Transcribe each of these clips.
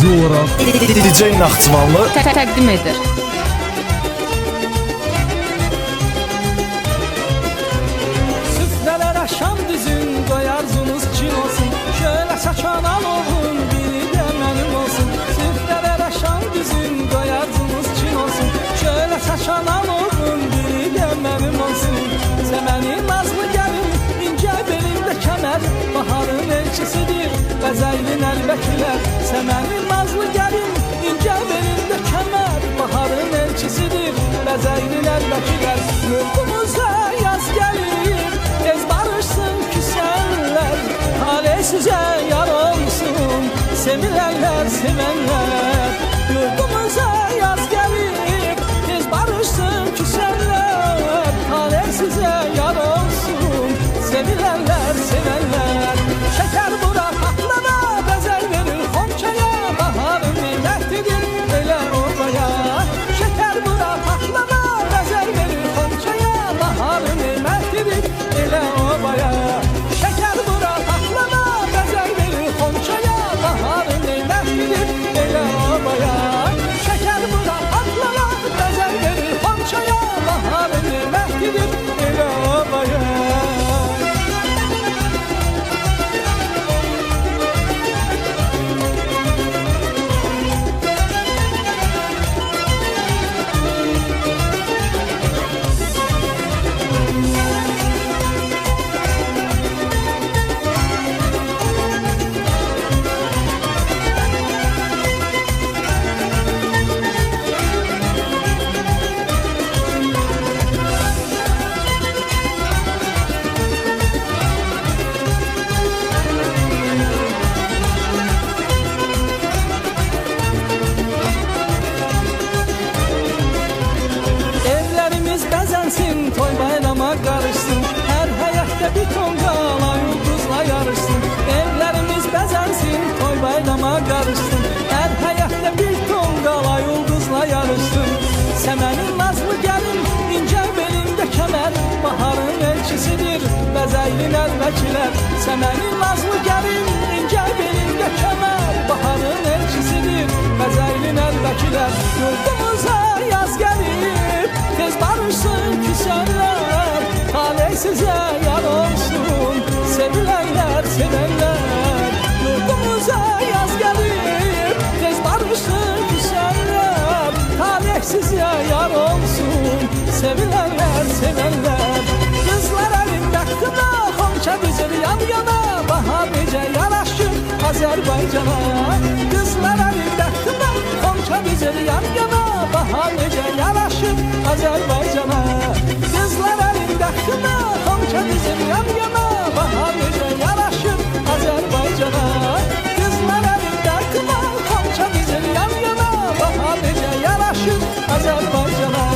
ekskluziv olaraq DJ Naxçıvanlı təqdim edir. Süfrələr aşan düzün, qoy arzunuz çin olsun. Şöyle saçan alovun, biri de mənim olsun. Süfrələr aşan düzün, qoy arzunuz çin olsun. Şöyle saçan alovun, biri de mənim olsun. Səmənin nazlı gəlin, incə belində kəmər, baharın elçisidir, bəzəyli nəlbəkilər. Səmənin nazlı gəlin, incə belində kəmər, baharın elçisidir, bəzəyli nəlbəkilər. Yurdumuza yaz gəlir, tez barışsın küsənlər, talih sizə yar olsun, sevilərlər, sevənlər. Yurdumuza yaz gəlir, tez barışsın küsənlər, talih sizə yar olsun, sevilərlər, sevənlər. Şəkər bura patlana, bəzək verir xonçaya, baharın neymətlidir, elə obaya. Şəkər bura patlana, bəzək verir xonçaya, baharın neymətlidir, elə obaya. Şəkər bura patlana, bəzək verir xonçaya, baharın neymətlidir, elə obaya. Şəkər bura patlana, bəzək verir xonçaya, baharın neymətlidir, elə obaya. Evlerimiz bəzənsin, toy bayrama qarışsın, hər həyətdə bir ton qala ulduzla yarışsın. Evlerimiz bəzənsin, toy bayrama qarışsın, hər həyətdə bir ton qala ulduzla yarışsın. Səmənin nazlı gəlin, incə belində kəmər, baharın elçisidir, bəzəyli nəlbəkilər. Səmənin nazlı gəlin, incə belində kəmər, baharın elçisidir, bəzəyli nəlbəkilər. Yurdumuza yaz gəlir, tez barışsın küsənlər, talih sizə yar olsun, sevilərlər, sevənlər. Yurdumuza yaz gəlir, tez barışsın küsənlər, talih sizə yar olsun, sevilərlər, sevənlər. Qızlar əlində qına, xonça düzür yan yana, bahar necə yaraşır Azərbaycana. Qızlar əlində qına, xonça düzür yan yana, bahar necə yaraşır Azərbaycana. Qızlar əlində qına, xonça düzür yan yana, bahar necə yaraşır Azərbaycana. Qızlar əlində qına, xonça düzür yan yana, bahar necə yaraşır Azərbaycana.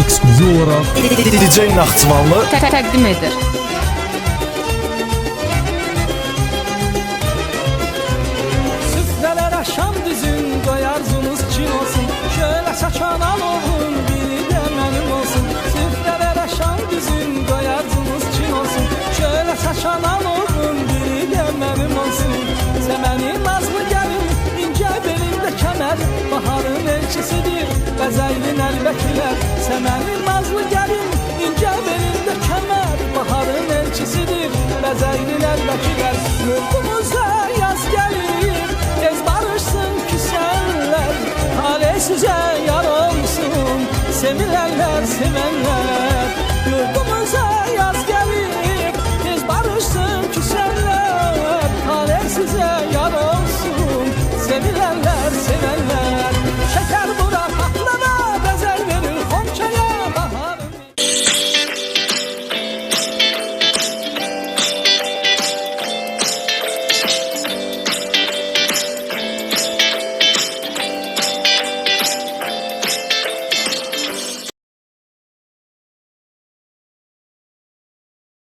ekskluziv olaraq DJ Naxçıvanlı Təqdim edir. Süfrələr aşan düzün, qoy arzunuz çin olsun. Şöyle saçan alovun, biri de mənim olsun. Süfrələr aşan düzün, qoy arzunuz çin olsun. Şöyle saçan alovun, biri de mənim olsun. Səmənin nazlı gəlin, incə belində kəmər, baharın elçisidir, bəzəyli nəlbəkilər. Səmənin nazlı gəlin, incə belində kəmər, baharın elçisidir.